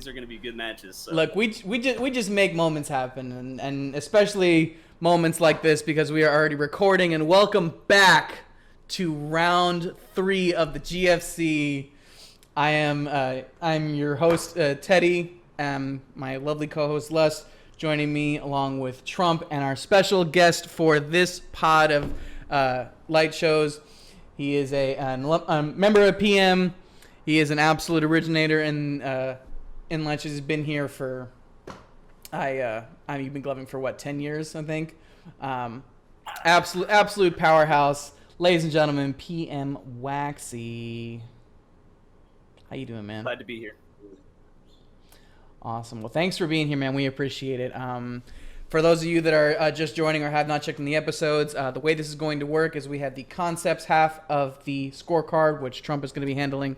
these are going to be good matches. So. Look, we just make moments happen, and especially moments like this because we are already recording. And welcome back to round 3 of the GFC. I'm your host Teddy, my lovely co-host Les, joining me along with Trump and our special guest for this pod of Light Shows. He is a member of PM. He is an absolute originator in Light Shows. He's been here for you've been gloving for what, 10 years, I think. Absolute powerhouse, ladies and gentlemen. PM Waxy. How you doing, man? Glad to be here. Awesome. Well, thanks for being here, man. We appreciate it. For those of you that are just joining or have not checked in the episodes, the way this is going to work is we have the concepts half of the scorecard, which Trump is going to be handling.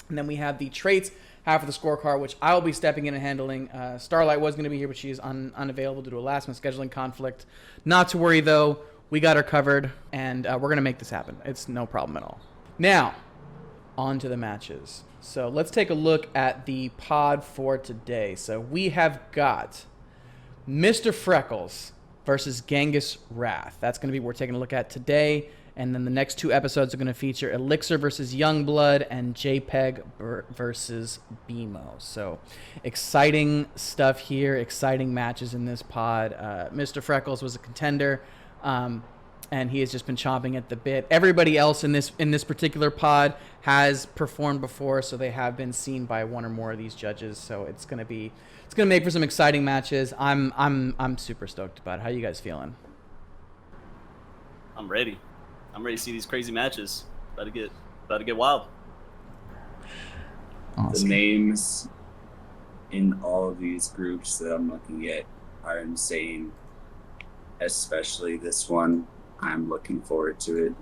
And then we have the traits half of the scorecard, which I will be stepping in and handling. Starlight was going to be here, but she is unavailable due to a last-minute scheduling conflict. Not to worry, though. We got her covered, and we're going to make this happen. It's no problem at all. Now, on to the matches. So let's take a look at the pod for today. So we have got Mr. Freckles versus Ghangasrath. That's going to be what we're taking a look at today. And then the next 2 episodes are going to feature Elixir versus Youngblood and JPEG versus BMO. So exciting stuff here, exciting matches in this pod. Mr. Freckles was a contender, and he has just been chomping at the bit. Everybody else in this particular pod has performed before, so they have been seen by one or more of these judges. So it's going to make for some exciting matches. I'm super stoked about it. How you guys feeling? I'm ready. I'm ready to see these crazy matches. About to get wild. Awesome. The names in all of these groups that I'm looking at are insane, especially this one. I'm looking forward to it.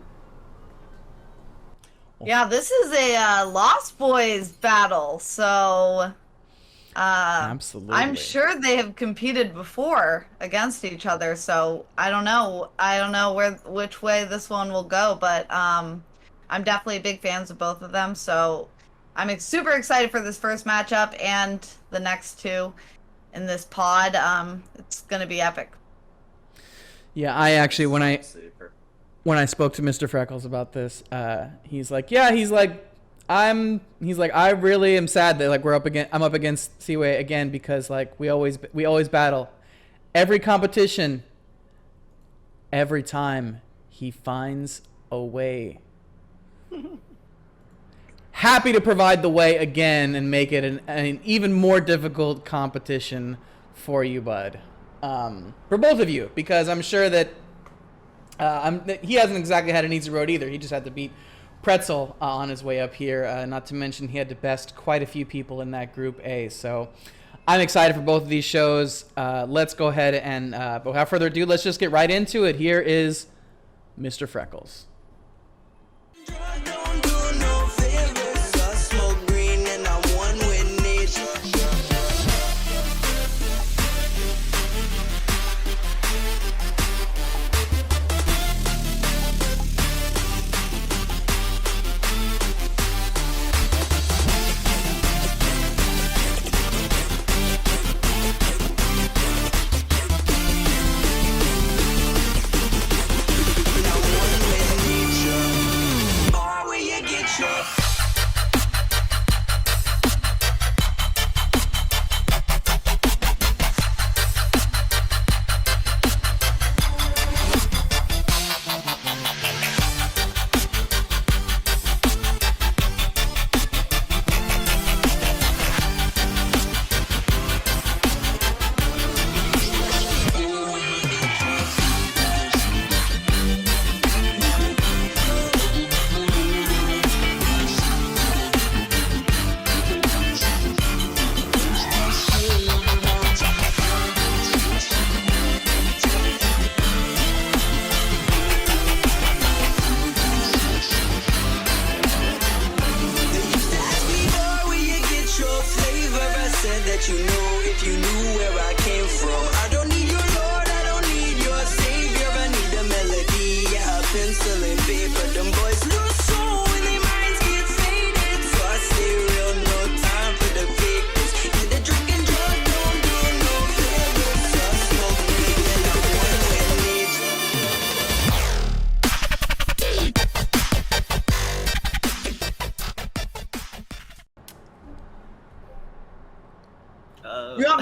Yeah, this is a Lost Boys battle, so absolutely. I'm sure they have competed before against each other, so I don't know which way this one will go, but I'm definitely big fans of both of them, so I'm super excited for this first matchup and the next 2 in this pod. It's going to be epic. Yeah, I actually, when I spoke to Mr. Freckles about this, he's like, I really am sad that I'm up against Seaway again because we always battle. Every competition, every time he finds a way. Happy to provide the way again and make it an even more difficult competition for you, bud. For both of you, because I'm sure that he hasn't exactly had an easy road either. He just had to beat Pretzel on his way up here. Not to mention he had to best quite a few people in that Group A. So I'm excited for both of these shows. Let's go ahead and without further ado, let's just get right into it. Here is Mr. Freckles.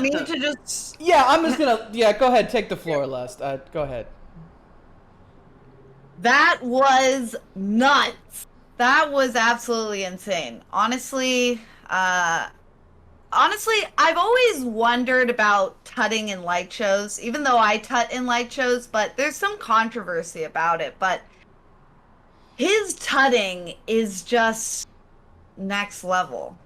want me to just? Yeah, I'm just gonna. Yeah, go ahead. Take the floor, Lust. Go ahead. That was nuts. That was absolutely insane. Honestly, I've always wondered about tutting in light shows, even though I tut in light shows, but there's some controversy about it. But his tutting is just next level.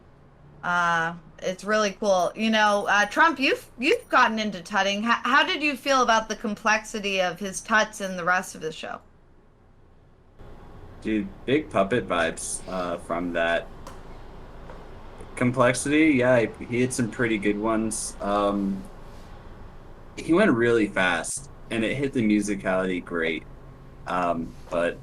It's really cool. You know, Trump, you've gotten into tutting. How did you feel about the complexity of his tuts and the rest of the show? Dude, big puppet vibes from that. Complexity, yeah, he had some pretty good ones. He went really fast, and it hit the musicality great. But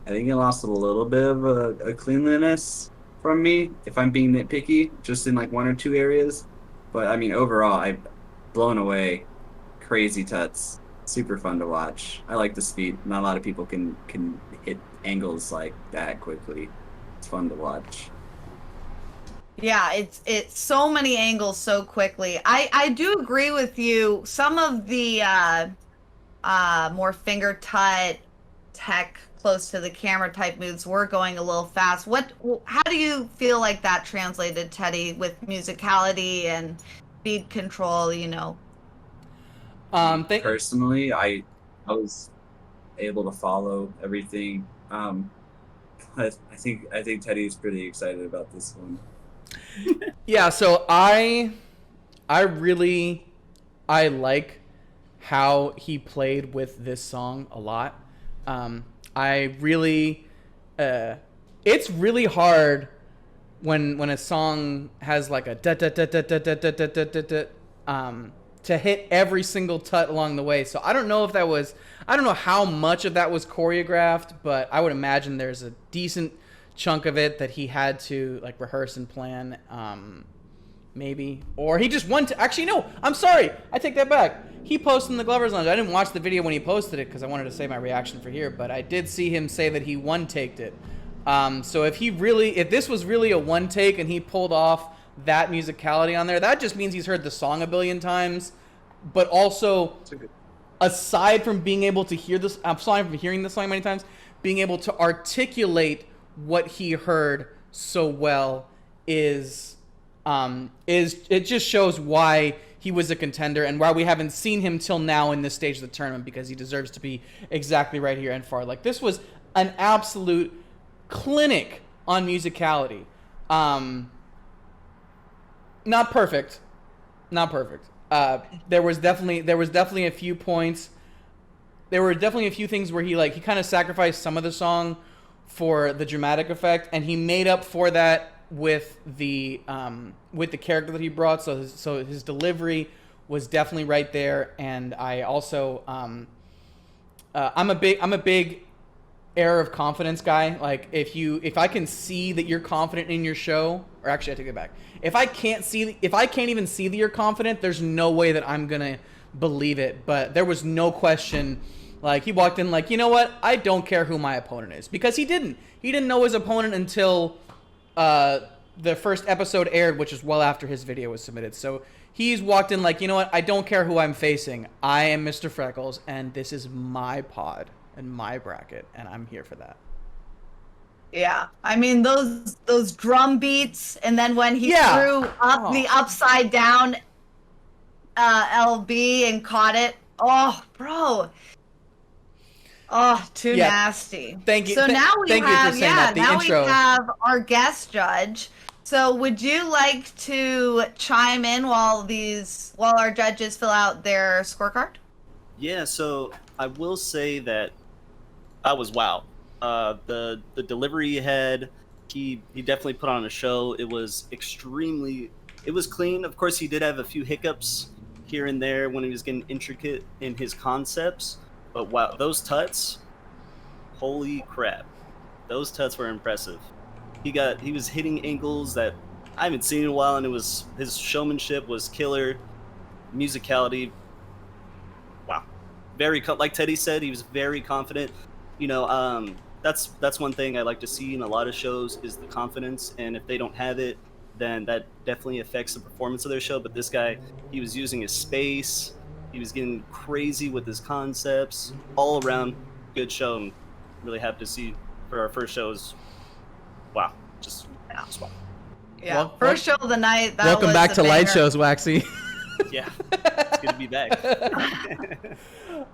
I think it lost a little bit of a cleanliness from me, if I'm being nitpicky, just in like one or two areas. But I mean, overall, I'm blown away. Crazy tuts, super fun to watch. I like the speed. Not a lot of people can hit angles like that quickly. It's fun to watch. Yeah, it's so many angles so quickly. I do agree with you. Some of the more finger tut tech close to the camera type moves were going a little fast. How do you feel like that translated, Teddy, with musicality and speed control, you know? Personally, I was able to follow everything. But I think Teddy's pretty excited about this one. Yeah, so I like how he played with this song a lot. It's really hard when a song has like a da da da da da da da da da da to hit every single tut along the way. So I don't know how much of that was choreographed, but I would imagine there's a decent chunk of it that he had to like rehearse and plan, maybe, or he just actually, no, I'm sorry, I take that back. He posted in the Glover's Lounge. I didn't watch the video when he posted it because I wanted to say my reaction for here, but I did see him say that he one-taked it. So if this was really a one take and he pulled off that musicality on there, that just means he's heard the song a billion times. But also, aside from being able to hear this, aside from hearing the song many times, being able to articulate what he heard so well is it just shows why he was a contender and why we haven't seen him till now in this stage of the tournament, because he deserves to be exactly right here and far. Like, this was an absolute clinic on musicality. Not perfect. There was definitely a few points. There were definitely a few things where he kind of sacrificed some of the song for the dramatic effect, and he made up for that with the character that he brought. So his delivery was definitely right there. And I also I'm a big air of confidence guy. Like, if I can see that you're confident in your show, or actually I take it back. If I can't even see that you're confident, there's no way that I'm gonna believe it. But there was no question. Like, he walked in like, you know what? I don't care who my opponent is, because he didn't know his opponent until the first episode aired, which is well after his video was submitted. So he's walked in like, you know what? I don't care who I'm facing. I am Mr. Freckles, and this is my pod and my bracket, and I'm here for that. Yeah, I mean, those drum beats, and then when he threw up the upside down LB and caught it. Oh, bro. Oh, too nasty. Thank you. So now we intro. We have our guest judge. So would you like to chime in while our judges fill out their scorecard? Yeah, so I will say that I was wow. The delivery he had, he definitely put on a show. It was clean. Of course, he did have a few hiccups here and there when he was getting intricate in his concepts. But wow, those tuts, holy crap. Those tuts were impressive. He was hitting angles that I haven't seen in a while, and his showmanship was killer. Musicality, wow. Like Teddy said, he was very confident. You know, that's one thing I like to see in a lot of shows is the confidence, and if they don't have it, then that definitely affects the performance of their show. But this guy, he was using his space, he was getting crazy with his concepts, all around good show. And really happy to see for our first shows. Wow, just wow. Yeah, first show of the night. That welcome was back a to Light banger. Shows, Waxy. Yeah, it's good to be back.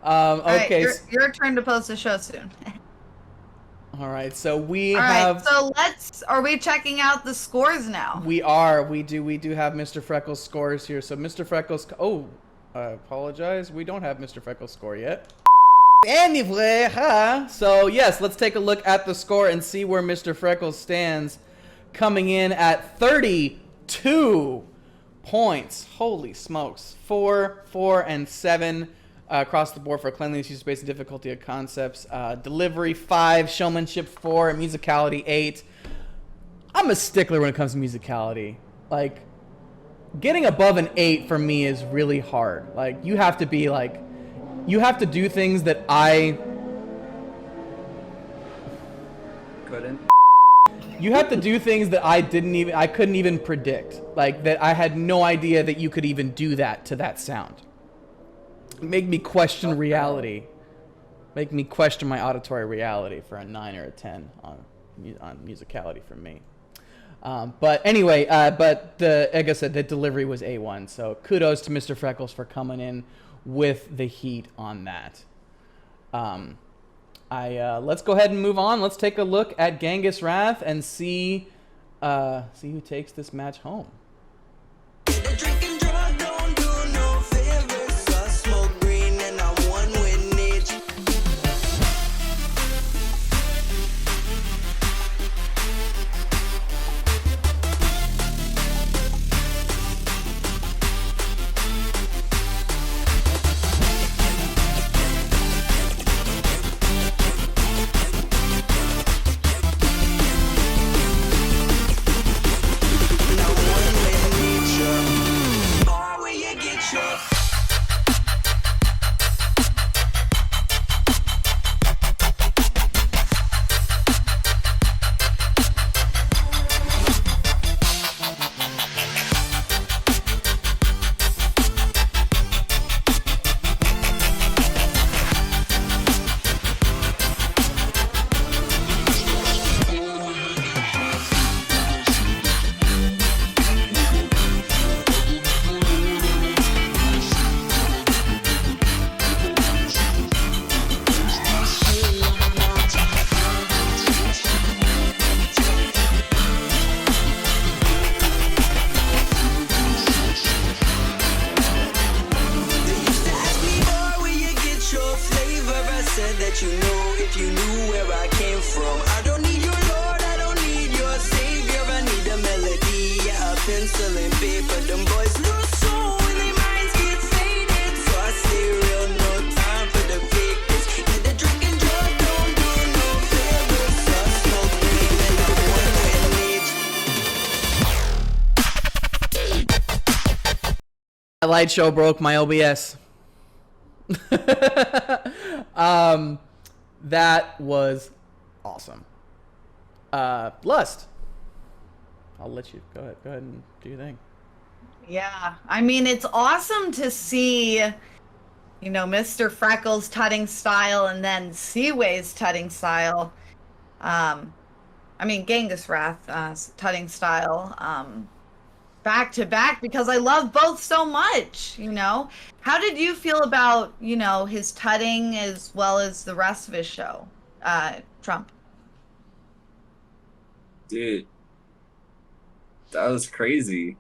All right, Okay. your turn to post a show soon. All right. So we All have. right, so are we checking out the scores now? We are. We do have Mr. Freckles' scores here. So Mr. Freckles. Oh, I apologize. We don't have Mr. Freckles' score yet. Anyway, so yes, let's take a look at the score and see where Mr. Freckles stands, coming in at 32 points. Holy smokes. 4, 4, and 7 across the board for cleanliness, use, space, and difficulty of concepts. Delivery 5, showmanship 4, and musicality 8. I'm a stickler when it comes to musicality. Like, getting above an 8 for me is really hard. Like, you have to be like, you have to do things that I Couldn't. You have to do things that I couldn't even predict. Like, that I had no idea that you could even do that to that sound. Make me question reality. Make me question my auditory reality for a 9 or a 10 on musicality for me. But anyway, like I said, the delivery was A1. So kudos to Mr. Freckles for coming in with the heat on that. Let's go ahead and move on. Let's take a look at Ghangasrath and see who takes this match home. Light show broke my OBS. That was awesome. Lust, I'll let you go ahead and do your thing. Yeah, I mean, it's awesome to see, Mr. Freckles' tutting style and then Seaway's tutting style. Ghangasrath's tutting style. Back to back, because I love both so much. How did you feel about his tutting as well as the rest of his show, Trump? Dude, that was crazy.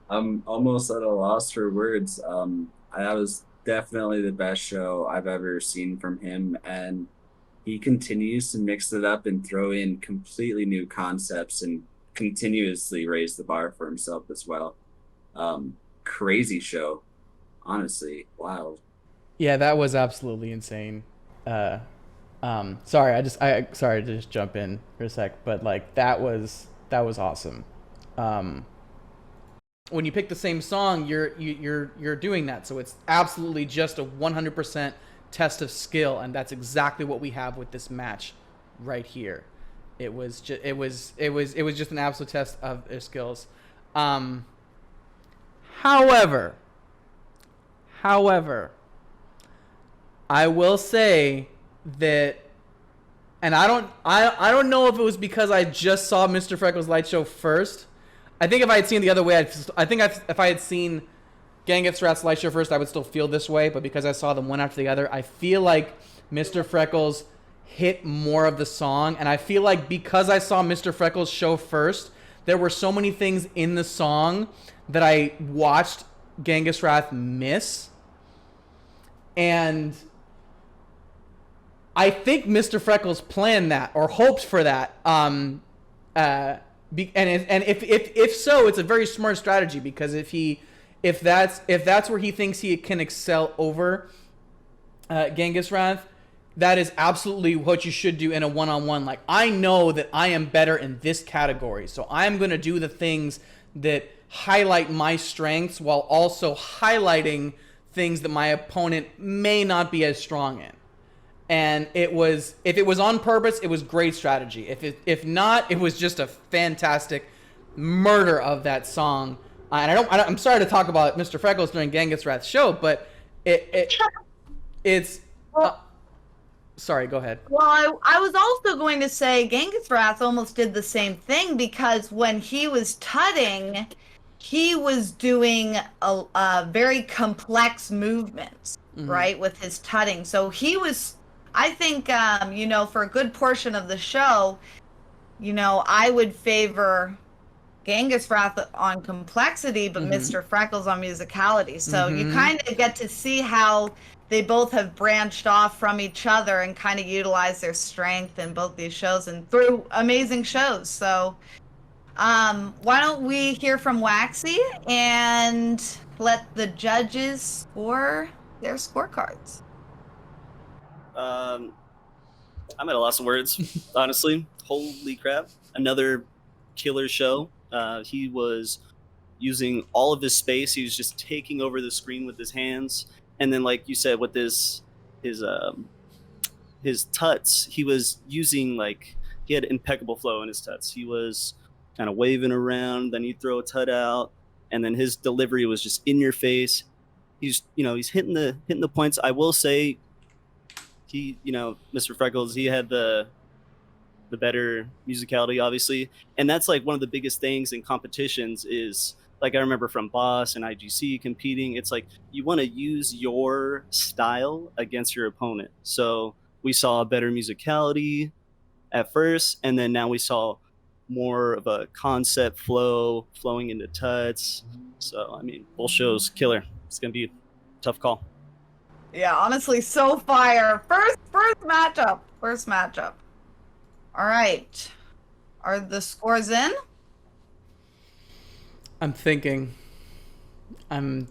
I'm almost at a loss for words. That was definitely the best show I've ever seen from him, and he continues to mix it up and throw in completely new concepts and continuously raise the bar for himself as well. Crazy show, honestly. Wow. Yeah, that was absolutely insane. Sorry to just jump in for a sec, but like that was awesome. When you pick the same song, you're doing that, so it's absolutely just a 100% test of skill, and that's exactly what we have with this match right here. It was just an absolute test of their skills. However, I will say that, and I don't know if it was because I just saw Mr. Freckles' light show first. I think if I had seen the other way, if I had seen Ghangasrath's light show first, I would still feel this way. But because I saw them one after the other, I feel like Mr. Freckles hit more of the song. And I feel like because I saw Mr. Freckles' show first, there were so many things in the song that I watched Ghangasrath miss. And I think Mr. Freckles planned that or hoped for that. And if so, it's a very smart strategy, because if that's where he thinks he can excel over Ghangasrath, that is absolutely what you should do in a one-on-one. Like, I know that I am better in this category, so I'm going to do the things that highlight my strengths while also highlighting things that my opponent may not be as strong in. And if it was on purpose, it was great strategy. If not, it was just a fantastic murder of that song. And I'm sorry to talk about Mr. Freckles during Ghangasrath's show, but it's. Sorry, go ahead. Well, I was also going to say Ghangasrath almost did the same thing, because when he was tutting, he was doing a very complex movements, right, with his tutting. So he was, I think, for a good portion of the show, I would favor Ghangasrath on complexity, but Mr. Freckles on musicality. So you kind of get to see how they both have branched off from each other and kind of utilize their strength in both these shows and through amazing shows. So why don't we hear from Waxy and let the judges score their scorecards? I'm at a loss of words, honestly. Holy crap. Another killer show. He was using all of his space. He was just taking over the screen with his hands. And then, like you said, with his tuts, he was using, he had impeccable flow in his tuts. He was kind of waving around, then he'd throw a tut out, and then his delivery was just in your face. He's hitting the points. I will say, Mr. Freckles, he had the better musicality, obviously, and that's like one of the biggest things in competitions is, like, I remember from Boss and IGC competing, it's like you want to use your style against your opponent. So we saw a better musicality at first, and then now we saw more of a concept flowing into tuts. So, I mean, both shows, killer. It's going to be a tough call. Yeah, honestly, so fire. First matchup. All right. Are the scores in? I'm thinking. I'm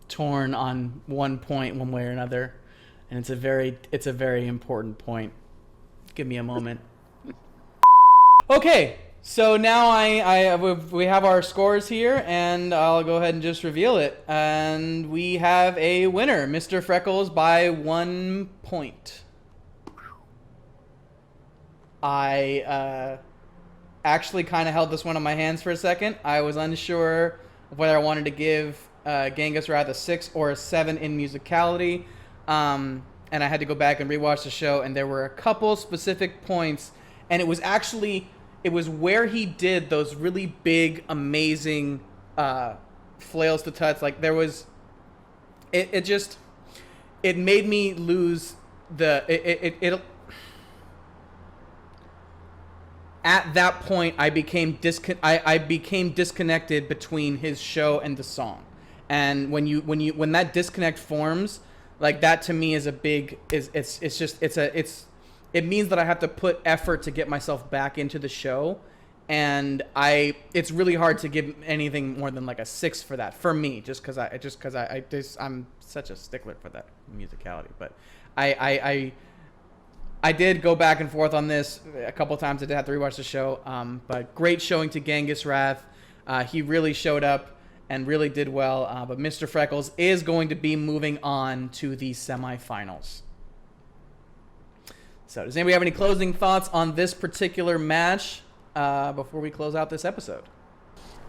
torn on one point, one way or another, and it's a very important point. Give me a moment. Okay, so now we have our scores here, and I'll go ahead and just reveal it. And we have a winner, Mr. Freckles, by 1 point. I actually kind of held this one in my hands for a second. I was unsure of whether I wanted to give Ghangasrath a 6 or a 7 in musicality, and I had to go back and rewatch the show, and there were a couple specific points, and it was where he did those really big, amazing flails to tuts. Like, there was, it made me lose at that point, I became disconnected between his show and the song, and when that disconnect forms, like, that to me is a big it means that I have to put effort to get myself back into the show, and it's really hard to give anything more than like a 6 for that for me, just because I'm such a stickler for that musicality, but I did go back and forth on this a couple times. I did have to rewatch the show, but great showing to Ghangasrath. He really showed up and really did well. But Mr. Freckles is going to be moving on to the semifinals. So does anybody have any closing thoughts on this particular match before we close out this episode?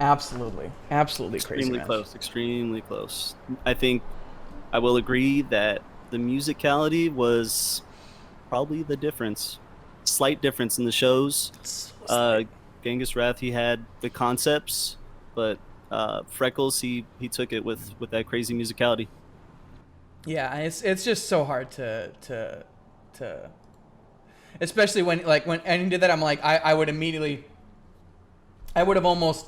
Absolutely crazy match. Extremely close. I think I will agree that the musicality was probably the difference. Slight difference in the shows. Ghangasrath, he had the concepts, but Freckles, he took it with that crazy musicality. Yeah, it's just so hard to especially when Andy did that. I'm like, I would have almost,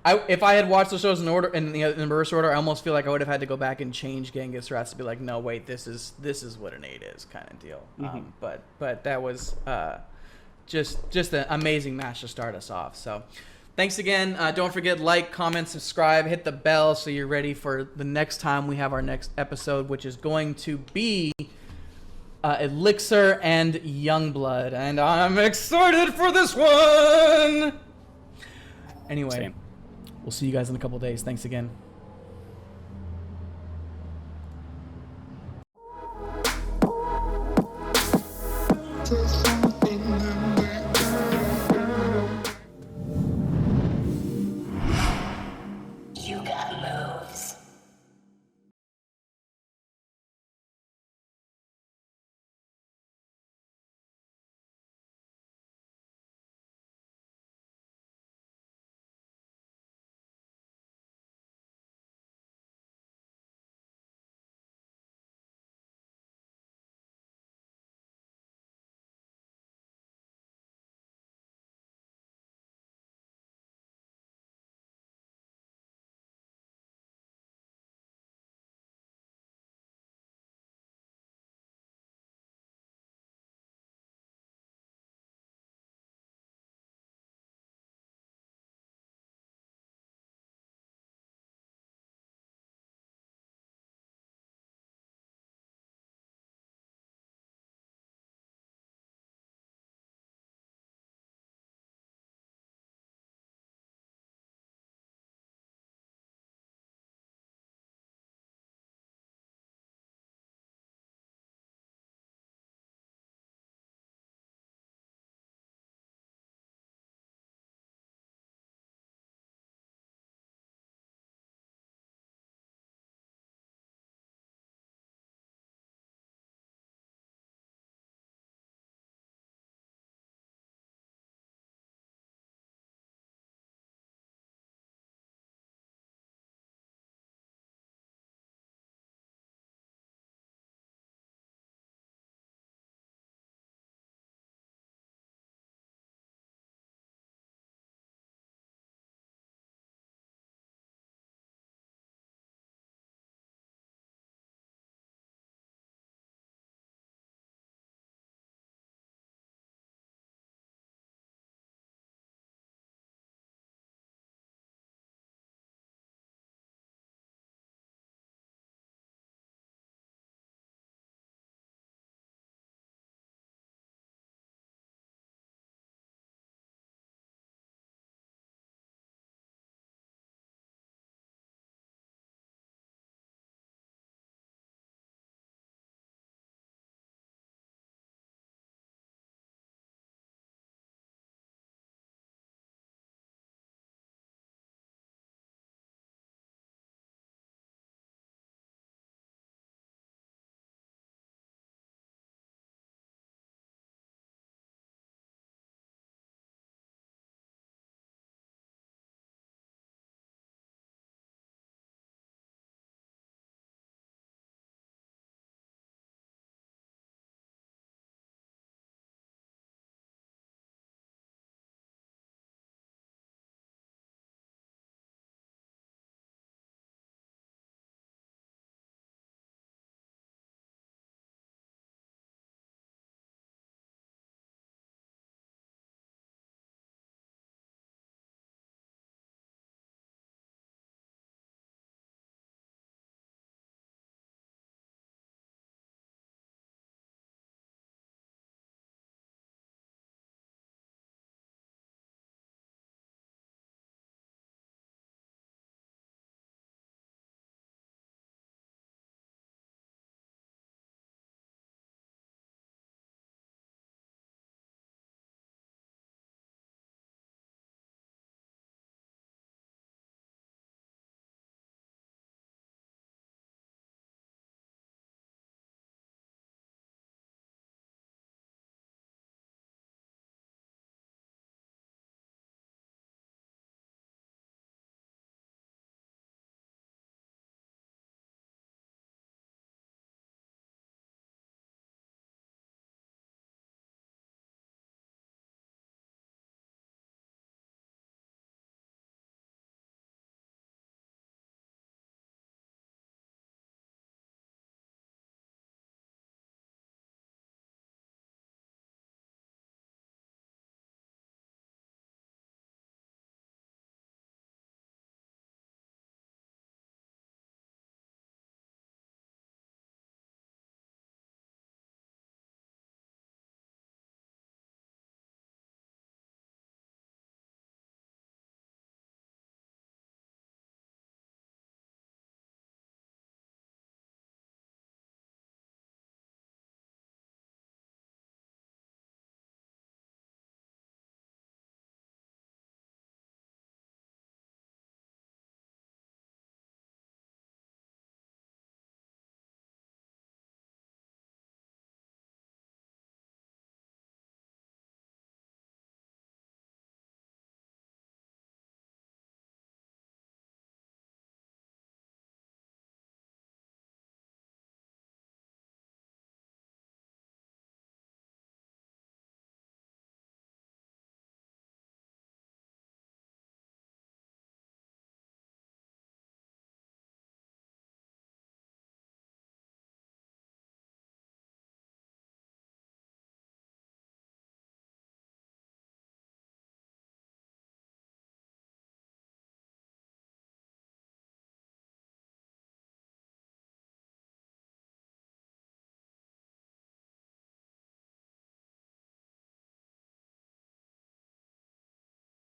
if I had watched the shows in order in reverse order, I almost feel like I would have had to go back and change Ghangasrath to be like, no, wait, this is what an 8 is, kind of deal. Mm-hmm. But that was just an amazing match to start us off. So thanks again. Don't forget, like, comment, subscribe, hit the bell so you're ready for the next time we have our next episode, which is going to be Elixir and Youngblood, and I'm excited for this one. Anyway, Same. We'll see you guys in a couple days. Thanks again. Just